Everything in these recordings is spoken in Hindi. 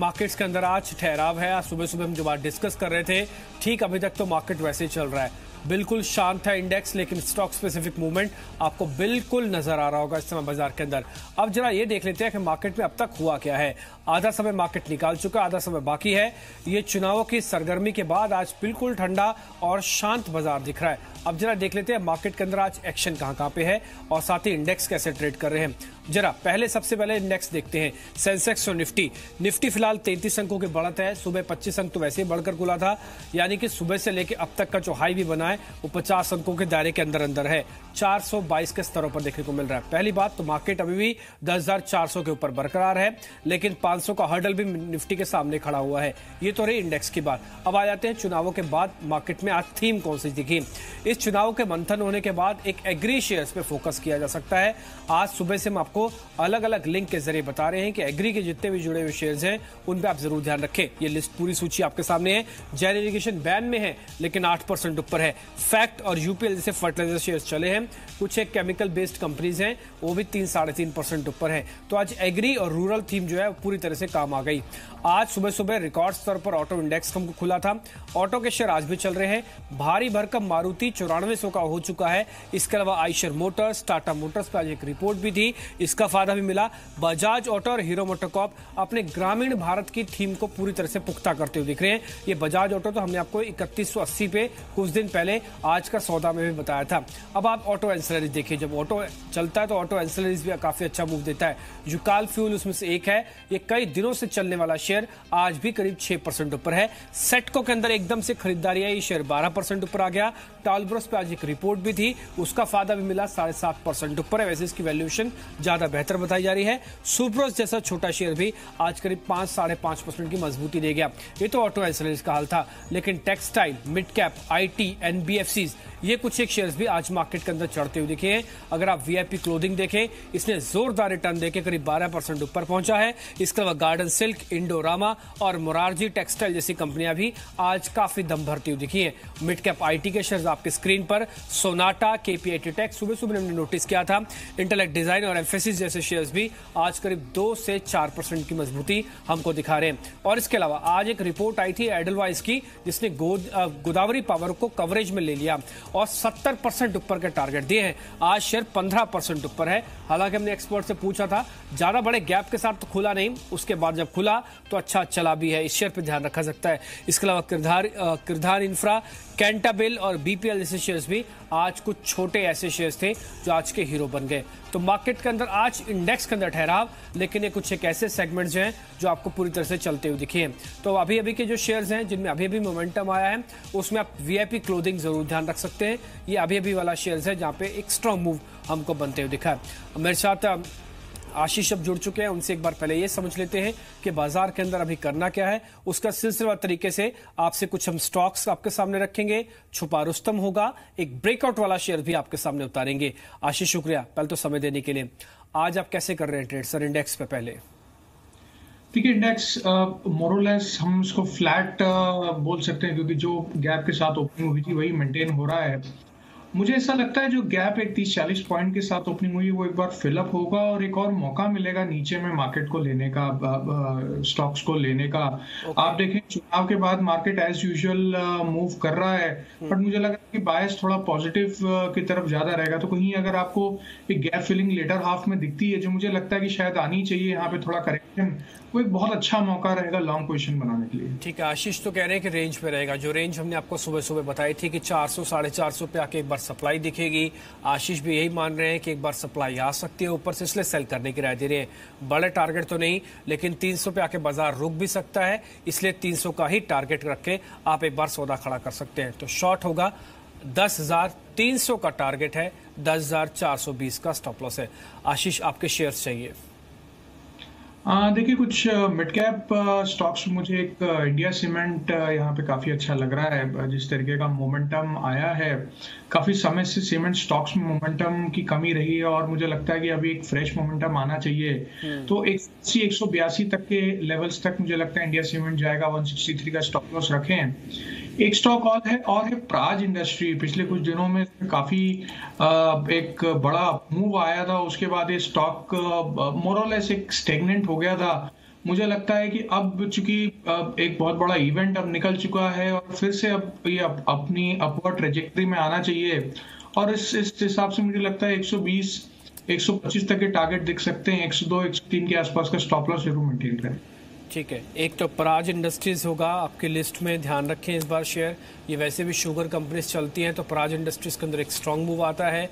मार्केट्स के अंदर आज ठहराव है। आज सुबह सुबह हम जो बात डिस्कस कर रहे थे, ठीक अभी तक तो मार्केट वैसे ही चल रहा है, बिल्कुल शांत है इंडेक्स, लेकिन स्टॉक स्पेसिफिक मूवमेंट आपको बिल्कुल नजर आ रहा होगा इस समय बाजार के अंदर। अब जरा ये देख लेते हैं कि मार्केट में अब तक हुआ क्या है। आधा समय मार्केट निकाल चुका, आधा समय बाकी है। ये चुनावों की सरगर्मी के बाद आज बिल्कुल ठंडा और शांत बाजार दिख रहा है। अब जरा देख लेते हैं मार्केट के अंदर आज एक्शन कहां पे है और साथ ही इंडेक्स कैसे ट्रेड कर रहे हैं। जरा सबसे पहले इंडेक्स देखते हैं, सेंसेक्स और निफ्टी फिलहाल 33 अंकों की बढ़त है। सुबह 25 अंक तो वैसे ही बढ़कर खुला था, यानी कि सुबह से लेकर अब तक का जो हाई भी बना है वो 50 अंकों के दायरे के अंदर है। 422 के स्तरों पर देखने को मिल रहा है। पहली बात तो मार्केट अभी भी 10,400 के ऊपर बरकरार है, लेकिन 500 का हर्डल भी निफ्टी के सामने खड़ा हुआ है। ये तो रही इंडेक्स की बात। अब आ जाते हैं चुनावों के बाद मार्केट में आज थीम कौन सी दिखी। इस चुनाव के मंथन होने के बाद एक एग्री शेयर्स पे फोकस किया जा सकता है। आज सुबह से हम आपको अलग अलग लिंक के जरिए बता रहे हैं कि एग्री के जितने भी जुड़े हुए शेयर्स हैं उन पे आप जरूर ध्यान रखें। ये लिस्ट पूरी सूची आपके सामने है। जैन इरिगेशन बैन में है लेकिन 8% ऊपर है। फैक्ट और यूपीएल जैसे फर्टिलाइजर शेयर्स चले हैं। कुछ एक केमिकल बेस्ड कंपनीज हैं, वो भी 3-3.5% ऊपर है। तो आज एग्री और रूरल थीम जो है पूरी तरह से काम आ गई। आज सुबह सुबह रिकॉर्ड स्तर पर ऑटो इंडेक्स हमको खुला था। ऑटो के शेयर आज भी चल रहे हैं। भारी भरकम मारुति 9400 का हो चुका है। इसके अलावा आइशर मोटर्स, टाटा मोटर्स पर आज एक रिपोर्ट भी थी, इसका फायदा भी मिला। बजाज ऑटो और हीरो मोटोकॉर्प अपने ग्रामीण भारत की थीम को पूरी तरह से पुख्ता करते हुए दिख रहे हैं। ये बजाज ऑटो तो हमने आपको 3180 पे कुछ दिन पहले आज का सौदा में भी बताया था। अब आप ऑटो एंसिलरीज देखिए, जब ऑटो चलता है तो ऑटो एंसिलरीज भी काफी अच्छा मूव देता है। जुकाल फ्यूल उसमें से एक है। ये कई दिनों से चलने वाला शेयर आज भी करीब 6% ऊपर है। सेटको के अंदर एकदम से खरीदारी आई, शेयर 12% ऊपर आ गया। टालब्रोस पे आज एक रिपोर्ट भी थी, उसका फायदा भी मिला, 7.5% ऊपर है। वैसे इसकी वैल्यूएशन ज्यादा बेहतर बताई जा रही है। सुप्रोस जैसा छोटा शेयर भी आज करीब 5-5.5% की मजबूती दे गया। ये तो ऑटो एंसिलरीज का हाल था, लेकिन textile, mid cap, IT, NBFCs, ये कुछ एक शेयर्स भी आज मार्केट के अंदर चढ़ते हुए दिखे हैं। अगर आप वीआईपी क्लोथिंग देखें, इसने जोरदार रिटर्न देके करीब 12% ऊपर पहुंचा है। इसके अलावा गार्डन सिल्क, इंडोरामा और मोरारजी टेक्सटाइल जैसी कंपनियां भी आज काफी दम भरती हुई दिखी हैं। मिड कैप आईटी के शेयर्स आपकी स्क्रीन पर, सोनाटा, केपीआईटी टेक सुबह सुबह हमने नोटिस किया था। इंटेलेक्ट डिजाइन और एम्फेसिस जैसे शेयर्स भी आज करीब 2 से 4% की मजबूती हमको दिखा रहे हैं। और इसके अलावा आज एक रिपोर्ट आई थी एडलवाइस की, जिसने गोदावरी पावर को कवरेज में ले लिया और 70% ऊपर के टारगेट दिए हैं। आज शेयर 15% ऊपर है। हालांकि हमने एक्सपर्ट से पूछा था, ज्यादा बड़े गैप के साथ तो खुला नहीं, उसके बाद जब खुला तो अच्छा चला भी है। इस शेयर पर ध्यान रखा सकता है। इसके अलावा किरधार इंफ्रा, कैंटाबिल और बीपीएल जैसे शेयर्स भी आज कुछ छोटे ऐसे शेयर्स थे जो आज के हीरो बन गए। तो मार्केट के अंदर आज इंडेक्स के अंदर ठहराव, लेकिन ये कुछ एक ऐसे सेगमेंट्स हैं जो आपको पूरी तरह से चलते हुए दिखे हैं। तो अभी अभी के जो शेयर्स हैं जिनमें अभी अभी मोमेंटम आया है, उसमें आप वीआईपी क्लोथिंग जरूर ध्यान रख सकते हैं। ये अभी अभी वाला शेयर्स है जहां पे एक स्ट्रॉन्ग मूव हमको बनते हुए दिखा है। मेरे साथ आशीष अब जुड़ चुके हैं, उनसे एक बार पहले ये समझ लेते हैं कि बाजार के अंदर अभी करना क्या है। उसका सिलसिलेवार तरीके से आपसे कुछ हम स्टॉक्स आपके सामने रखेंगे, छुपा रुस्तम होगा, एक ब्रेकआउट वाला शेयर भी आपके सामने उतारेंगे। आशीष शुक्रिया पहले तो समय देने के लिए। आज आप कैसे कर रहे हैं ट्रेड सर इंडेक्स पे? पहले देखिए, इंडेक्स मोरलेस हम इसको फ्लैट बोल सकते हैं, क्योंकि जो गैप के साथ ओपनिंग हुई थी वही मेंटेन हो रहा है। मुझे ऐसा लगता है जो गैप एक 30-40 पॉइंट के साथ ओपनिंग हुई वो एक बार फिलअप होगा और एक और मौका मिलेगा नीचे में मार्केट को लेने का, स्टॉक्स को लेने का। आप देखें चुनाव के बाद मार्केट एज यूजुअल मूव कर रहा है, बट मुझे लगा कि बायस थोड़ा पॉजिटिव की तरफ ज्यादा रहेगा। तो कहीं अगर आपको एक गैप फिलिंग लेटर हाफ में दिखती है, जो मुझे लगता है कि शायद आनी चाहिए यहाँ पे थोड़ा करेक्शन, वो एक बहुत अच्छा मौका रहेगा लॉन्ग पोजीशन बनाने के लिए। ठीक है, आशीष तो कह रहे हैं कि रेंज पे रहेगा। जो रेंज हमने आपको सुबह सुबह बताई थी कि 400-450 पे आके एक बार सप्लाई दिखेगी, आशीष भी यही मान रहे हैं कि एक बार सप्लाई आ सकती है ऊपर से, इसलिए सेल करने की राय दे रहे हैं। बड़े टारगेट तो नहीं, लेकिन 300 पे आके बाजार रुक भी सकता है, इसलिए 300 का ही टारगेट रख के आप एक बार सौदा खड़ा कर सकते हैं। तो शॉर्ट होगा 10,300 का टारगेट है, 10,420 का स्टॉप लॉस है। आशीष आपके शेयर्स चाहिए? देखिए, कुछ मिड कैप स्टॉक्स मुझे एक इंडिया सीमेंट यहाँ पे काफी अच्छा लग रहा है। जिस तरीके का मोमेंटम आया है, काफी समय से सीमेंट स्टॉक्स में मोमेंटम की कमी रही है और मुझे लगता है कि अभी एक फ्रेश मोमेंटम आना चाहिए। तो 182 तक के लेवल्स तक मुझे लगता है इंडिया सीमेंट जाएगा। 163 का स्टॉप लॉस रखें। एक स्टॉक और है प्राज इंडस्ट्री। पिछले कुछ दिनों में काफी एक बड़ा मूव आया था, उसके बाद ये स्टॉक मोरलेस एक स्टेगनेंट हो गया था। मुझे लगता है कि अब चूंकि एक बहुत बड़ा इवेंट अब निकल चुका है और फिर से अब ये अपनी अपवर्ड ट्रेजेक्टरी में आना चाहिए, और इस हिसाब से मुझे लगता है 120 125 तक के टारगेट दिख सकते हैं। 102 103 के आसपास का स्टॉप लॉस जरूर मेंटेन करें। ठीक है, एक तो पराज इंडस्ट्रीज होगा आपकी लिस्ट में, ध्यान रखें इस बार शेयर। ये वैसे भी शुगर कंपनीज चलती हैं, तो पराज इंडस्ट्रीज के अंदर एक स्ट्रांग मूव आता है।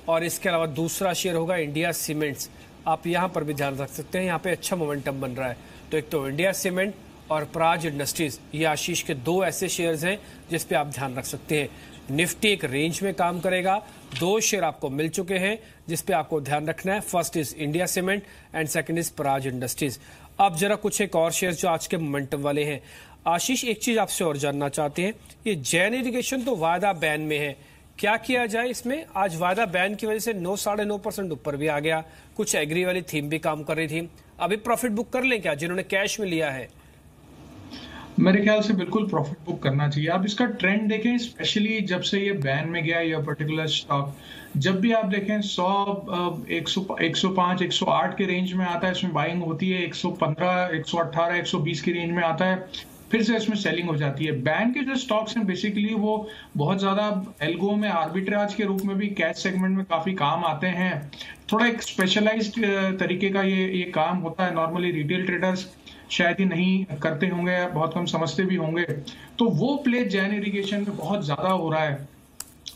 और इसके अलावा दूसरा शेयर होगा इंडिया सीमेंट्स, आप यहाँ पर भी ध्यान रख सकते हैं, यहाँ पे अच्छा मोमेंटम बन रहा है। तो एक तो इंडिया सीमेंट और पराज इंडस्ट्रीज, ये आशीष के दो ऐसे शेयर्स हैं जिस पे आप ध्यान रख सकते हैं। निफ्टी एक रेंज में काम करेगा, दो शेयर आपको मिल चुके हैं जिस पे आपको ध्यान रखना है। First is India cement and second is Praj industries. अब जरा कुछ एक और शेयर जो आज के मोमेंटम वाले हैं। आशीष, एक चीज आपसे और जानना चाहते हैं, ये जैन इरिगेशन तो वायदा बैन में है, क्या किया जाए इसमें? आज वायदा बैन की वजह से 9-9.5% ऊपर भी आ गया, कुछ एग्री वाली थीम भी काम कर रही थी। अभी प्रॉफिट बुक कर लें क्या जिन्होंने कैश में लिया है? मेरे ख्याल से बिल्कुल प्रॉफिट बुक करना चाहिए। आप इसका ट्रेंड देखें, स्पेशली जब से ये बैन में गया ये पर्टिकुलर स्टॉक, जब भी आप देखें 100 105 108 के रेंज में आता है, इसमें बाइंग होती है। 115 118 120 की रेंज में आता है, फिर से इसमें सेलिंग हो जाती है। बैन के जो स्टॉक्स हैं बेसिकली वो बहुत ज्यादा एल्गो में आर्बिट्राज के रूप में भी कैश सेगमेंट में काफी काम आते हैं। थोड़ा एक स्पेशलाइज्ड तरीके का ये काम होता है। नॉर्मली रिटेल ट्रेडर्स शायद ही नहीं करते होंगे, बहुत कम समझते भी होंगे। तो वो प्ले जैन इरिगेशन में बहुत ज्यादा हो रहा है।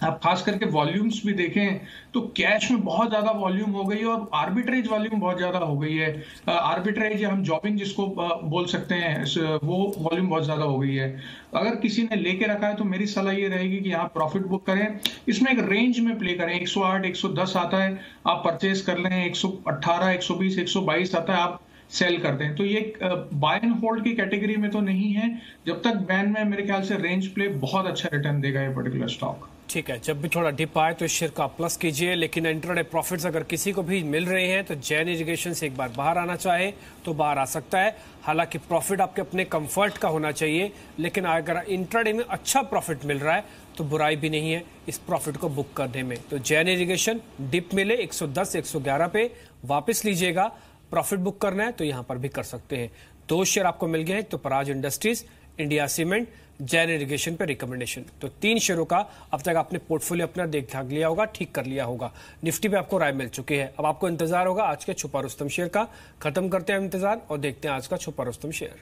आप खास करके वॉल्यूम्स भी देखें तो कैश में बहुत ज्यादा वॉल्यूम हो गई है और आर्बिट्रेज वॉल्यूम बहुत ज्यादा हो गई है। आर्बिट्रेज या हम जॉबिंग जिसको बोल सकते हैं, वो वॉल्यूम बहुत ज्यादा हो गई है। अगर किसी ने लेके रखा है तो मेरी सलाह ये रहेगी कि यहाँ प्रॉफिट बुक करें। इसमें एक रेंज में प्ले करें, 108 110 आता है आप परचेज कर लें, 118 120 122 आता है आप सेल करते हैं। तो ये बाय एंड होल्ड की कैटेगरी में तो नहीं है। जब तक बैन में मेरे ख्याल से रेंज प्ले बहुत अच्छा रिटर्न देगा ये पर्टिकुलर स्टॉक। ठीक है, जब भी थोड़ा डिप आए तो इस शेयर का प्लस कीजिए, लेकिन इंट्राडे प्रॉफिट्स अगर किसी को भी मिल रहे हैं तो जैन इरिगेशन से एक बार बाहर आना चाहे तो बाहर आ सकता है। हालांकि प्रॉफिट आपके अपने कंफर्ट का होना चाहिए, लेकिन अगर इंट्राडे में अच्छा प्रॉफिट मिल रहा है तो बुराई भी नहीं है इस प्रॉफिट को बुक करने में। तो जैन इरिगेशन डिप मिले 110 111 पे वापस लीजिएगा, प्रॉफिट बुक करना है तो यहां पर भी कर सकते हैं। दो शेयर आपको मिल गए हैं, तो Praj industries, India cement, Jain irrigation पे रिकमेंडेशन। तो 3 शेयरों का अब तक आपने पोर्टफोलियो अपना देख ढाक लिया होगा, ठीक कर लिया होगा। निफ्टी पे आपको राय मिल चुकी है, अब आपको इंतजार होगा आज के छुपा रुस्तम शेयर का। खत्म करते हैं इंतजार और देखते हैं आज का छुपा रुस्तम शेयर।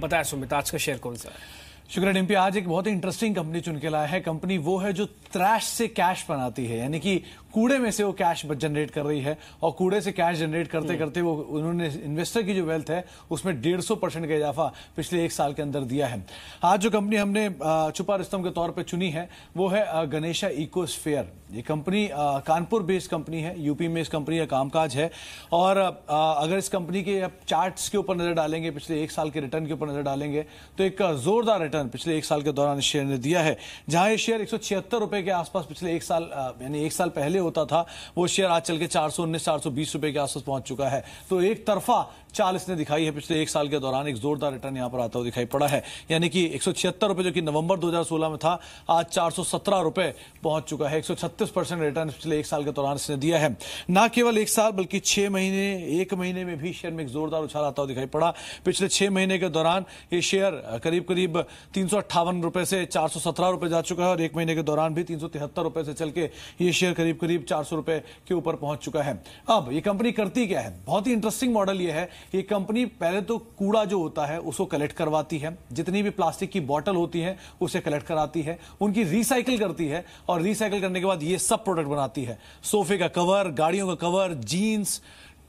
बताया सुमित, आज का शेयर कौन सा है? शुक्रिया डिम्पी। आज एक बहुत ही इंटरेस्टिंग कंपनी चुन के लाया है। कंपनी वो है जो ट्रैश से कैश बनाती है, यानी कि कूड़े में से वो कैश जनरेट कर रही है, और कूड़े से कैश जनरेट करते करते वो उन्होंने इन्वेस्टर की जो वेल्थ है उसमें 150% का इजाफा पिछले 1 साल के अंदर दिया है। आज जो कंपनी हमने छुपा रुस्तम के तौर पे चुनी है वो है गणेशा इकोस्फेयर। ये कंपनी कानपुर बेस्ड कंपनी है, यूपी में इस कंपनी का कामकाज है। और अगर इस कंपनी के चार्ट्स के ऊपर नजर डालेंगे, पिछले 1 साल के रिटर्न के ऊपर नजर डालेंगे, तो एक जोरदार रिटर्न पिछले 1 साल के दौरान इस शेयर ने दिया है। जहां ये शेयर 176 रुपए के आसपास पिछले 1 साल यानी 1 साल पहले होता था, वो शेयर आज चल के 419 420 रुपए के आसपास पहुंच चुका है। तो एक तरफा चाल इसने दिखाई है पिछले 1 साल के दौरान, एक जोरदार रिटर्न यहां पर आता हुआ दिखाई पड़ा है। यानी कि 176 रुपए जो कि नवंबर 2016 में था, आज 417 रुपए पहुंच चुका है। 136% रिटर्न पिछले 1 साल के दौरान इसने दिया है। ना केवल 1 साल बल्कि 6 महीने, 1 महीने में भी शेयर में एक जोरदार उछाल आता हुआ दिखाई पड़ा। पिछले 6 महीने के दौरान ये शेयर करीब करीब 358 रुपए से 417 रुपए जा चुका है, और 1 महीने के दौरान भी 373 रुपए से चल के ये शेयर करीब करीब 400 रुपए के ऊपर पहुंच चुका है। अब ये कंपनी करती क्या है? बहुत ही इंटरेस्टिंग मॉडल ये है। ये कंपनी पहले तो कूड़ा जो होता है उसको कलेक्ट करवाती है, जितनी भी प्लास्टिक की बोतल होती है उसे कलेक्ट कराती है, उनकी रिसाइकिल करती है, और रिसाइकिल करने के बाद ये सब प्रोडक्ट बनाती है। सोफे का कवर, गाड़ियों का कवर, जीन्स,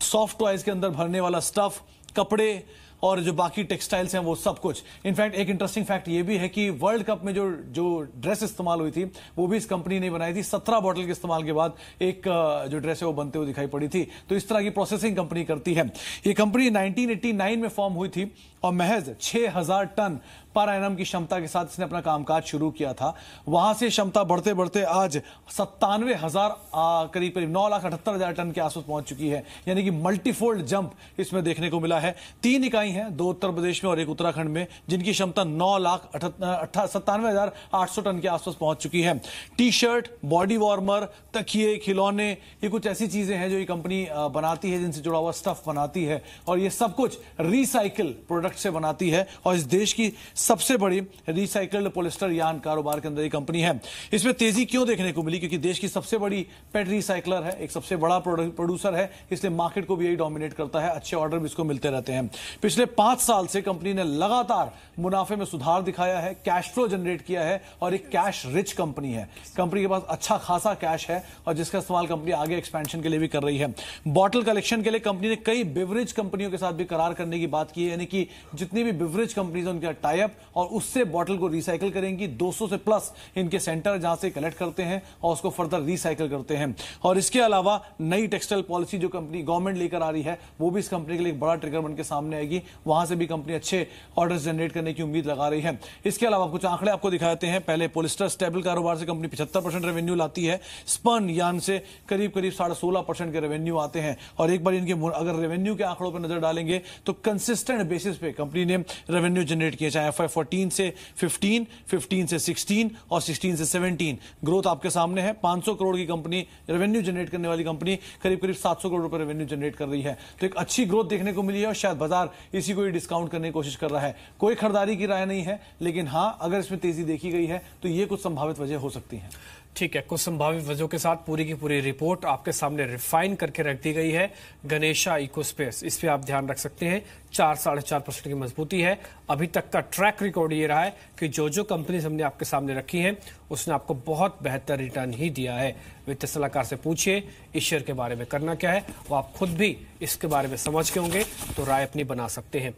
सॉफ्ट टॉयज के अंदर भरने वाला स्टफ, कपड़े और जो बाकी टेक्सटाइल्स हैं वो सब कुछ। इनफैक्ट एक इंटरेस्टिंग फैक्ट ये भी है कि वर्ल्ड कप में जो ड्रेस इस्तेमाल हुई थी वो भी इस कंपनी ने बनाई थी। 17 बॉटल के इस्तेमाल के बाद एक जो ड्रेस है वो बनते हुए दिखाई पड़ी थी। तो इस तरह की प्रोसेसिंग कंपनी करती है। ये कंपनी 1989 में फॉर्म हुई थी और महज 6000 टन पर एनम की क्षमता के साथ इसने अपना कामकाज शुरू किया था। वहां से क्षमता बढ़ते बढ़ते आज 97,000 करीब करीब 9,78,000 टन के आसपास पहुंच चुकी है। यानी कि मल्टीफोल्ड जंप इसमें देखने को मिला है। 3 इकाइयां आई हैं, 2 उत्तर प्रदेश में और 1 उत्तराखंड में, जिनकी क्षमता 9,97,800 टन के आसपास पहुंच चुकी है। टी शर्ट, बॉडी वार्मर, तकिए, खिलौने, ये कुछ ऐसी चीजें हैं जो ये कंपनी बनाती है, जिनसे जुड़ा हुआ स्टफ बनाती है, और ये सब कुछ रिसाइकिल प्रोडक्ट से बनाती है, और इस देश की सबसे बड़ी रिसाइकल्ड पॉलिस्टर यार्न कारोबार के अंदर ये कंपनी है। इसमें तेजी क्यों देखने को मिली? क्योंकि देश की सबसे बड़ी पेट रिसाइकलर है, एक सबसे बड़ा प्रोड्यूसर है, इसलिए मार्केट को भी यही डोमिनेट करता है, अच्छे ऑर्डर भी इसको मिलते रहते हैं। पिछले 5 साल से कंपनी ने लगातार मुनाफे में सुधार दिखाया है, कैश फ्लो जनरेट किया है, और एक कैश रिच कंपनी है। कंपनी के पास अच्छा खासा कैश है, और जिसका इस्तेमाल कंपनी आगे एक्सपेंशन के लिए भी कर रही है। बॉटल कलेक्शन के लिए कंपनी ने कई बेवरेज कंपनियों के साथ भी करार करने की बात की है, यानी कि जितनी भी बेवरेज कंपनीज है उनका टाई अप, और उससे बॉटल को रिसाइकिल करेंगी। 200 से प्लस इनके सेंटर जहां से कलेक्ट करते हैं और उसको फर्दर रिसाइकिल करते हैं। और इसके अलावा नई टेक्सटाइल पॉलिसी जो कंपनी गवर्नमेंट लेकर आ रही है, वो भी इस कंपनी के लिए एक बड़ा ट्रिगर बन के सामने आएगी। वहां से भी कंपनी अच्छे ऑर्डर्स जनरेट करने की उम्मीद लगा रही है। इसके अलावा कुछ आंकड़े आपको दिखाते हैं। पहले पॉलिस्टर स्टेबल कारोबार से कंपनी 75% रेवेन्यू लाती है। स्पन यार्न से करीब 16.5% के रेवेन्यू आते हैं। और एक बार इनके अगर रेवेन्यू के आंकड़ों पर नजर डालेंगे तो कंसिस्टेंट बेसिस पे कंपनी ने रेवेन्यू जनरेट किया, चाहे FY14 से 15, 15 से 16 और 16 से 17। ग्रोथ आपके सामने है। 500 करोड़ की कंपनी, रेवेन्यू जनरेट करने वाली कंपनी करीब 700 करोड़ रुपए रेवेन्यू जनरेट कर रही है। तो एक अच्छी ग्रोथ देखने को मिली है, और शायद बाजार इसी को ही डिस्काउंट करने की कोशिश कर रहा है। कोई खरीदारी की राय नहीं है, लेकिन हां, अगर इसमें तेजी देखी गई है तो ये कुछ संभावित वजह हो सकती है। ठीक है, कुछ संभावित वजहों के साथ पूरी की पूरी रिपोर्ट आपके सामने रिफाइन करके रख दी गई है। गणेशा इकोस्पेस, इस पे आप ध्यान रख सकते हैं। 4-4.5% की मजबूती है। अभी तक का ट्रैक रिकॉर्ड ये रहा है कि जो कंपनीज हमने आपके सामने रखी हैं, उसने आपको बहुत बेहतर रिटर्न ही दिया है। वित्तीय सलाहकार से पूछिए इस शेयर के बारे में करना क्या है, वो आप खुद भी इसके बारे में समझ के होंगे तो राय अपनी बना सकते हैं।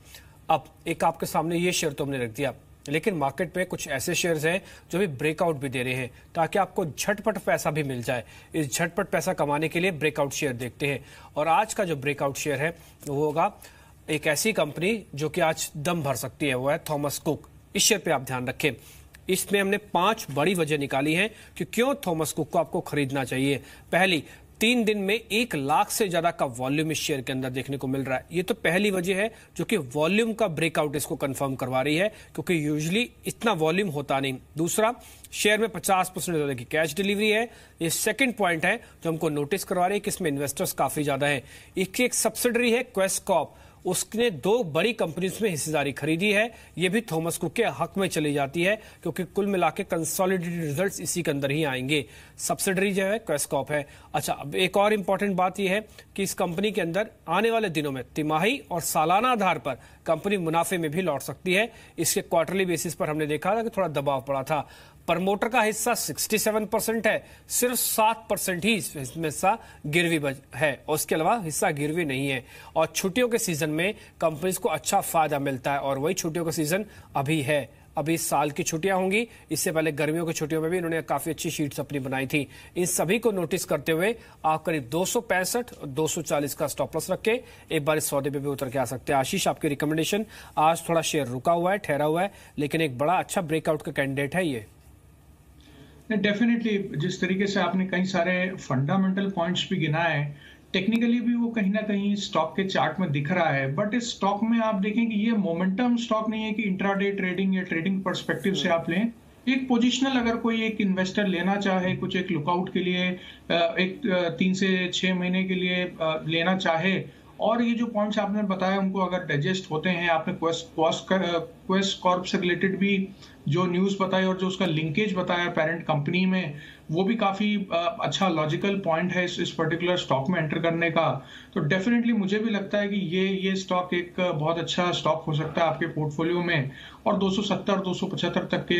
अब एक आपके सामने ये शेयर तो हमने रख दिया, लेकिन मार्केट पे कुछ ऐसे शेयर्स हैं जो भी ब्रेकआउट भी दे रहे हैं, ताकि आपको झटपट पैसा भी मिल जाए। इस झटपट पैसा कमाने के लिए ब्रेकआउट शेयर देखते हैं, और आज का जो ब्रेकआउट शेयर है वो होगा एक ऐसी कंपनी जो कि आज दम भर सकती है, वो है थॉमस कुक। इस शेयर पे आप ध्यान रखें। इसमें हमने 5 बड़ी वजह निकाली है कि क्यों थॉमस कुक को आपको खरीदना चाहिए। पहली, 3 दिन में 1 लाख से ज्यादा का वॉल्यूम इस शेयर के अंदर देखने को मिल रहा है। ये तो पहली वजह है जो कि वॉल्यूम का ब्रेकआउट इसको कंफर्म करवा रही है, क्योंकि यूजुअली इतना वॉल्यूम होता नहीं। दूसरा, शेयर में 50% की कैश डिलीवरी है। ये सेकंड पॉइंट है जो हमको नोटिस करवा रही है कि इसमें इन्वेस्टर्स काफी ज्यादा है। इसकी एक सब्सिडरी है क्वेस्ट कॉर्प, उसने 2 बड़ी कंपनीज में हिस्सेदारी खरीदी है। ये भी थॉमस कुक के हक में चली जाती है, क्योंकि कुल मिला के कंसोलिडेटेड रिजल्ट्स इसी के अंदर ही आएंगे। सब्सिडरी जो है क्वेस्ट कॉर्प है। अच्छा, अब एक और इंपॉर्टेंट बात यह है कि इस कंपनी के अंदर आने वाले दिनों में तिमाही और सालाना आधार पर कंपनी मुनाफे में भी लौट सकती है। इसके क्वार्टरली बेसिस पर हमने देखा था कि थोड़ा दबाव पड़ा था। प्रमोटर का हिस्सा 67% है, सिर्फ 7% ही इसमें हिस्सा गिरवी है, और उसके अलावा हिस्सा गिरवी नहीं है। और छुट्टियों के सीजन में कंपनीज को अच्छा फायदा मिलता है, और वही छुट्टियों का सीजन अभी है। अभी इस साल की छुट्टियां होंगी, इससे पहले गर्मियों की छुट्टियों में भी इन्होंने काफी अच्छी शीट्स अपनी बनाई थी। इन सभी को नोटिस करते हुए आप करीब 265 और 240 का स्टॉप लॉस रख के एक बार इस सौदे पे भी उतर के आ सकते हैं। आशीष, आपकी रिकमेंडेशन? आज थोड़ा शेयर रुका हुआ है, ठहरा हुआ है, लेकिन एक बड़ा अच्छा ब्रेकआउट का कैंडिडेट है ये। डेफिनेटली, जिस तरीके से आपने कई सारे फंडामेंटल पॉइंट्स भी गिनाए, टेक्निकली भी वो कहीं ना कहीं स्टॉक के चार्ट में दिख रहा है। बट इस स्टॉक में आप देखें कि ये मोमेंटम स्टॉक नहीं है कि इंट्राडे ट्रेडिंग या ट्रेडिंग पर्सपेक्टिव से आप लें। एक पोजिशनल, अगर कोई एक इन्वेस्टर लेना चाहे, कुछ एक लुकआउट के लिए, एक 3 से 6 महीने के लिए लेना चाहे, और ये जो पॉइंट्स आपने बताया उनको अगर डाइजेस्ट होते हैं, आपने क्वेस्ट कॉर्प से रिलेटेड भी जो न्यूज़ बताई और जो उसका लिंकेज बताया पेरेंट कंपनी में, वो भी काफ़ी अच्छा लॉजिकल पॉइंट है इस पर्टिकुलर स्टॉक में एंटर करने का। तो डेफिनेटली मुझे भी लगता है कि ये स्टॉक एक बहुत अच्छा स्टॉक हो सकता है आपके पोर्टफोलियो में, और 270-275 तक के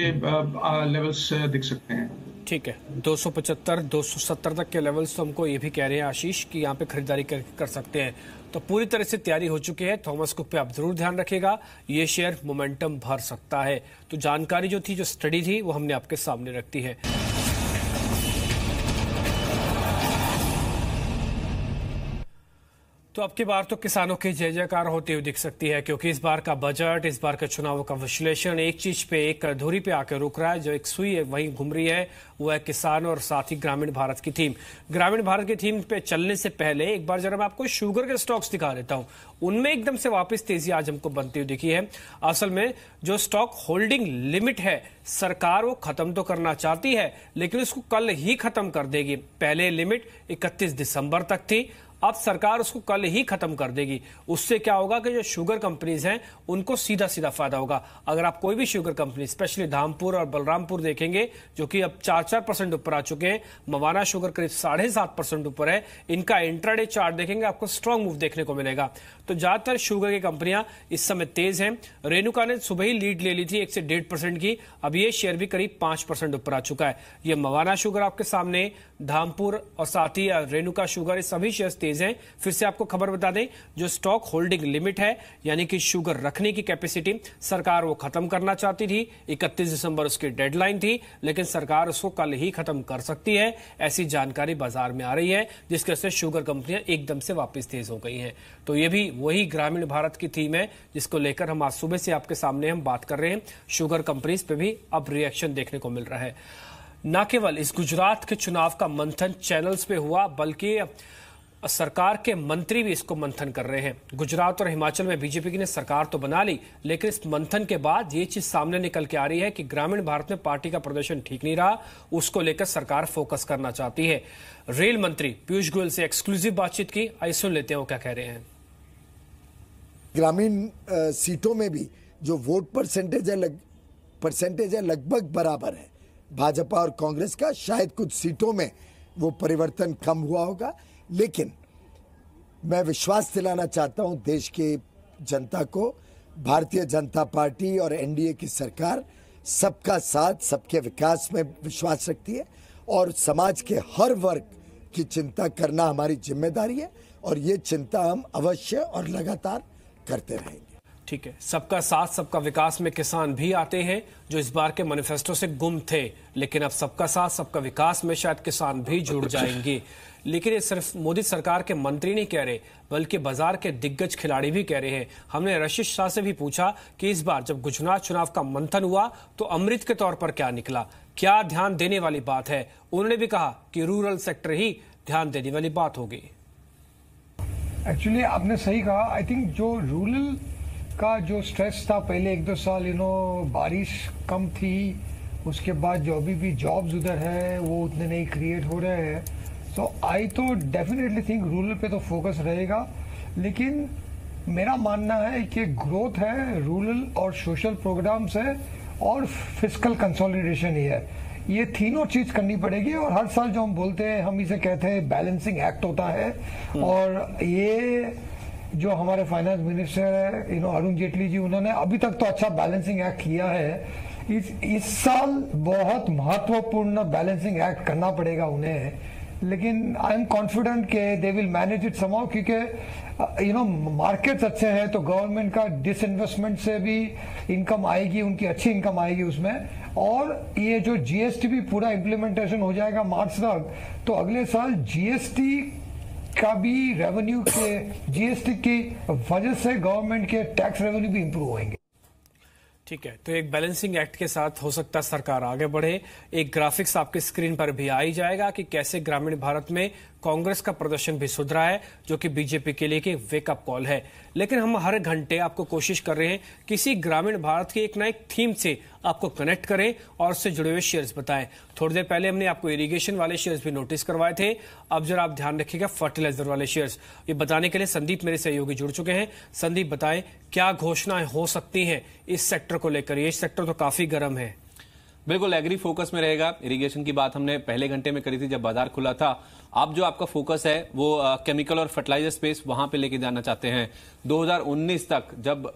लेवल्स दिख सकते हैं। ठीक है, 275-270 तक के लेवल्स तो हमको ये भी कह रहे हैं आशीष कि यहाँ पे खरीदारी कर सकते हैं। तो पूरी तरह से तैयारी हो चुकी है। थॉमस कुक पे आप जरूर ध्यान रखिएगा, ये शेयर मोमेंटम भर सकता है। तो जानकारी जो थी, जो स्टडी थी, वो हमने आपके सामने रख दी है। तो अब की बार तो किसानों की जय जयकार होती हुई दिख सकती है, क्योंकि इस बार का बजट, इस बार के चुनावों का विश्लेषण एक चीज पे, एक धुरी पे आकर रुक रहा है। जो एक सुई है वहीं घूम रही है, वो है किसान और साथ ही ग्रामीण भारत की थीम। ग्रामीण भारत की थीम पे चलने से पहले एक बार जरा मैं आपको शुगर के स्टॉक्स दिखा देता हूं। उनमें एकदम से वापस तेजी आज हमको बनती हुई दिखी है। असल में जो स्टॉक होल्डिंग लिमिट है, सरकार वो खत्म तो करना चाहती है, लेकिन उसको कल ही खत्म कर देगी। पहले लिमिट 31 दिसंबर तक थी, अब सरकार उसको कल ही खत्म कर देगी। उससे क्या होगा कि जो शुगर कंपनीज हैं उनको सीधा सीधा फायदा होगा। अगर आप कोई भी शुगर कंपनी, स्पेशली धामपुर और बलरामपुर देखेंगे, जो कि अब 4% ऊपर आ चुके हैं, मवाना शुगर करीब 7.5% ऊपर है, इनका इंट्राडे चार्ट देखेंगे आपको स्ट्रांग मूव देखने को मिलेगा। तो ज्यादातर शुगर की कंपनियां इस समय तेज हैं। रेणुका ने सुबह ही लीड ले ली थी 1 से 1.5% की, अब ये शेयर भी करीब 5% ऊपर आ चुका है। ये मवाना शुगर आपके सामने, धामपुर और साथ ही रेणुका शुगर, ये सभी शेयर तेज हैं। फिर से आपको खबर बता दें, जो स्टॉक होल्डिंग लिमिट है, यानी कि शुगर रखने की कैपेसिटी, सरकार वो खत्म करना चाहती थी। 31 दिसंबर उसकी डेडलाइन थी, लेकिन सरकार उसको कल ही खत्म कर सकती है, ऐसी जानकारी बाजार में आ रही है, जिसके वजह से शुगर कंपनियां एकदम से वापस तेज हो गई हैं। तो ये भी वही ग्रामीण भारत की थीम है जिसको लेकर हम आज सुबह से आपके सामने हम बात कर रहे हैं। शुगर कंपनीज पे भी अब रिएक्शन देखने को मिल रहा है। न केवल इस गुजरात के चुनाव का मंथन चैनल्स पे हुआ, बल्कि सरकार के मंत्री भी इसको मंथन कर रहे हैं। गुजरात और हिमाचल में बीजेपी ने सरकार तो बना ली, लेकिन इस मंथन के बाद ये चीज सामने निकल के आ रही है कि ग्रामीण भारत में पार्टी का प्रदर्शन ठीक नहीं रहा, उसको लेकर सरकार फोकस करना चाहती है। रेल मंत्री पीयूष गोयल से एक्सक्लूसिव बातचीत की, आइए सुन लेते हैं वो क्या कह रहे हैं। ग्रामीण सीटों में भी जो वोट परसेंटेज है लगभग बराबर है भाजपा और कांग्रेस का। शायद कुछ सीटों में वो परिवर्तन कम हुआ होगा, लेकिन मैं विश्वास दिलाना चाहता हूं देश के जनता को, भारतीय जनता पार्टी और एनडीए की सरकार सबका साथ, सबके विकास में विश्वास रखती है और समाज के हर वर्ग की चिंता करना हमारी जिम्मेदारी है, और ये चिंता हम अवश्य और लगातार करते रहेंगे। ठीक है, सबका साथ सबका विकास में किसान भी आते हैं, जो इस बार के मैनिफेस्टो से गुम थे, लेकिन अब सबका साथ सबका विकास में शायद किसान भी जुड़ जाएंगे। लेकिन ये सिर्फ मोदी सरकार के मंत्री नहीं कह रहे, बल्कि बाजार के दिग्गज खिलाड़ी भी कह रहे हैं। हमने रशीद शाह से भी पूछा कि इस बार जब गुजरात चुनाव का मंथन हुआ तो अमृत के तौर पर क्या निकला, क्या ध्यान देने वाली बात है। उन्होंने भी कहा कि रूरल सेक्टर ही ध्यान देने वाली बात होगी। एक्चुअली आपने सही कहा। आई थिंक जो रूरल का जो स्ट्रेस था पहले 1-2 साल, बारिश कम थी, उसके बाद जो अभी भी जॉब्स उधर है वो उतने नहीं क्रिएट हो रहे हैं। सो आई तो डेफिनेटली थिंक रूरल पे तो फोकस रहेगा, लेकिन मेरा मानना है कि ग्रोथ है, रूरल और सोशल प्रोग्राम्स है और फिस्कल कंसोलिडेशन ही है। ये तीनों चीज करनी पड़ेगी। और हर साल जो हम बोलते हैं, हम इसे कहते हैं बैलेंसिंग एक्ट होता है, और ये जो हमारे फाइनेंस मिनिस्टर है अरुण जेटली जी, उन्होंने अभी तक तो अच्छा बैलेंसिंग एक्ट किया है। इस साल बहुत महत्वपूर्ण बैलेंसिंग एक्ट करना पड़ेगा उन्हें, लेकिन आई एम कॉन्फिडेंट कि they will manage it somehow, क्योंकि मार्केट्स अच्छे हैं तो गवर्नमेंट का डिसइन्वेस्टमेंट से भी इनकम आएगी, उनकी अच्छी इनकम आएगी उसमें। और ये जो जीएसटी भी पूरा इम्प्लीमेंटेशन हो जाएगा मार्च तक, तो अगले साल जीएसटी का भी रेवेन्यू के, जीएसटी की वजह से गवर्नमेंट के टैक्स रेवेन्यू भी इंप्रूव होंगे। ठीक है, तो एक बैलेंसिंग एक्ट के साथ हो सकता है सरकार आगे बढ़े। एक ग्राफिक्स आपके स्क्रीन पर भी आ ही जाएगा कि कैसे ग्रामीण भारत में कांग्रेस का प्रदर्शन भी सुधरा है, जो कि बीजेपी के लिए एक वेकअप कॉल है। लेकिन हम हर घंटे आपको कोशिश कर रहे हैं किसी ग्रामीण भारत की एक ना एक थीम से आपको कनेक्ट करें और उससे जुड़े हुए शेयर्स बताएं। थोड़ी देर पहले हमने आपको इरिगेशन वाले शेयर्स भी नोटिस करवाए थे, अब जरा आप ध्यान रखिएगा फर्टिलाइजर वाले शेयर्स। ये बताने के लिए संदीप मेरे सहयोगी जुड़ चुके हैं। संदीप, बताएं क्या घोषणाएं हो सकती हैं इस सेक्टर को लेकर? ये सेक्टर तो काफी गर्म है। बिल्कुल एग्री फोकस में रहेगा। इरिगेशन की बात हमने पहले घंटे में करी थी जब बाजार खुला था। अब जो आपका फोकस है वो केमिकल और फर्टिलाइजर स्पेस वहां पे लेके जाना चाहते हैं। 2019 तक जब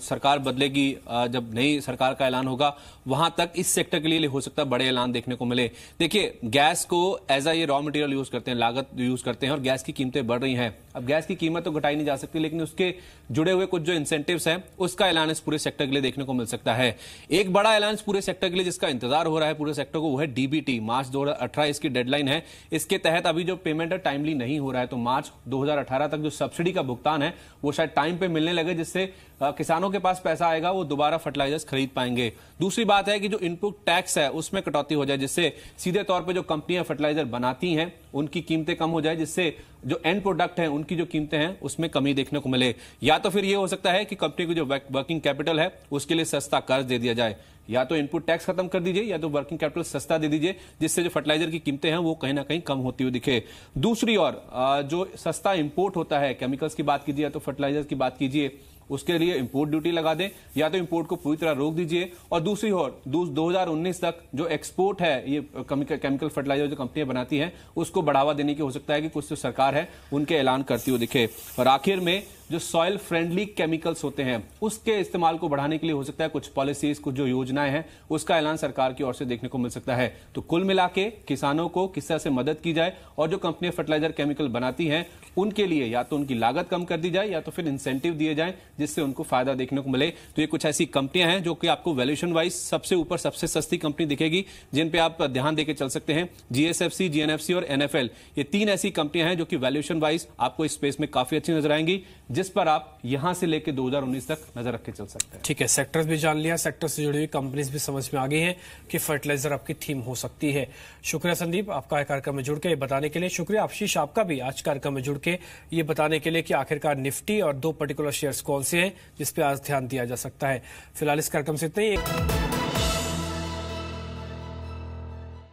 सरकार बदलेगी, जब नई सरकार का ऐलान होगा, वहां तक इस सेक्टर के लिए हो सकता है बड़े ऐलान देखने को मिले। देखिए, गैस को एज ये रॉ मटेरियल यूज करते हैं, लागत यूज करते हैं, और गैस की कीमतें बढ़ रही हैं। अब गैस की कीमत तो घटाई नहीं जा सकती, लेकिन उसके जुड़े हुए कुछ जो इंसेंटिव्स हैं उसका ऐलान इस पूरे सेक्टर के लिए देखने को मिल सकता है। एक बड़ा ऐलान इस पूरे सेक्टर के लिए जिसका जिसका इंतजार हो रहा है पूरे सेक्टर को वो है डीबीटी। मार्च 2018 इसकी डेडलाइन है। इसके तहत अभी जो पेमेंट है टाइमली नहीं हो रहा है, तो मार्च 2018 तक जो सब्सिडी का भुगतान है वो शायद टाइम पे मिलने लगे, जिससे किसानों के पास पैसा आएगा, वो दोबारा फर्टिलाइजर्स खरीद पाएंगे। दूसरी बात है कि जो इनपुट टैक्स है उसमें कटौती हो जाए, जिससे सीधे तौर पे जो कंपनियां फर्टिलाइजर बनाती हैं उनकी कीमतें कम हो जाए, जिससे जो एंड प्रोडक्ट है उनकी जो कीमतें हैं उसमें कमी देखने को मिले। या तो फिर ये हो सकता है कि कंपनी को जो वर्किंग कैपिटल है उसके लिए सस्ता कर्ज दे दिया जाए, या तो इनपुट टैक्स खत्म कर दीजिए या तो वर्किंग कैपिटल सस्ता दे दीजिए, जिससे जो फर्टिलाइजर की कीमतें हैं वो कहीं ना कहीं कम होती हुई दिखे। दूसरी ओर जो सस्ता इंपोर्ट होता है, केमिकल्स की बात कीजिए या तो फर्टिलाइजर की बात कीजिए, उसके लिए इंपोर्ट ड्यूटी लगा दें या तो इंपोर्ट को पूरी तरह रोक दीजिए। और दूसरी ओर 2019 तक जो एक्सपोर्ट है ये केमिकल फर्टिलाइजर जो कंपनियां बनाती हैं उसको बढ़ावा देने की हो सकता है कि कुछ जो सरकार है उनके ऐलान करती हुई दिखे। और आखिर में जो सॉइल फ्रेंडली केमिकल्स होते हैं उसके इस्तेमाल को बढ़ाने के लिए हो सकता है कुछ पॉलिसीज, कुछ जो योजनाएं हैं उसका ऐलान सरकार की ओर से देखने को मिल सकता है। तो कुल मिला के किसानों को किस तरह से मदद की जाए और जो कंपनियां फर्टिलाइजर केमिकल बनाती हैं उनके लिए या तो उनकी लागत कम कर दी जाए या तो फिर इंसेंटिव दिए जाए जिससे उनको फायदा देखने को मिले। तो ये कुछ ऐसी कंपनियां हैं जो कि आपको वैल्यूएशन वाइज सबसे ऊपर सबसे सस्ती कंपनी दिखेगी, जिन पे आप ध्यान देकर चल सकते हैं। जीएसएफसी, जीएनएफसी और एनएफएल, ये 3 ऐसी कंपनियां हैं जो कि वैल्यूएशन वाइज आपको इस स्पेस में काफी अच्छी नजर आएंगी, जिस पर आप यहां से लेकर 2019 तक नजर रख के चल सकते हैं। ठीक है, सेक्टर्स भी जान लिया, सेक्टर से जुड़ी हुई कंपनीज भी समझ में आ गई हैं कि फर्टिलाइजर आपकी थीम हो सकती है। शुक्रिया संदीप आपका कार्यक्रम में जुड़ के ये बताने के लिए। शुक्रिया आशीष आपका भी आज कार्यक्रम में जुड़ के ये बताने के लिए कि आखिरकार निफ्टी और 2 पर्टिकुलर शेयर्स कौन से हैं जिस पे आज ध्यान दिया जा सकता है। फिलहाल इस कार्यक्रम से इतना ही।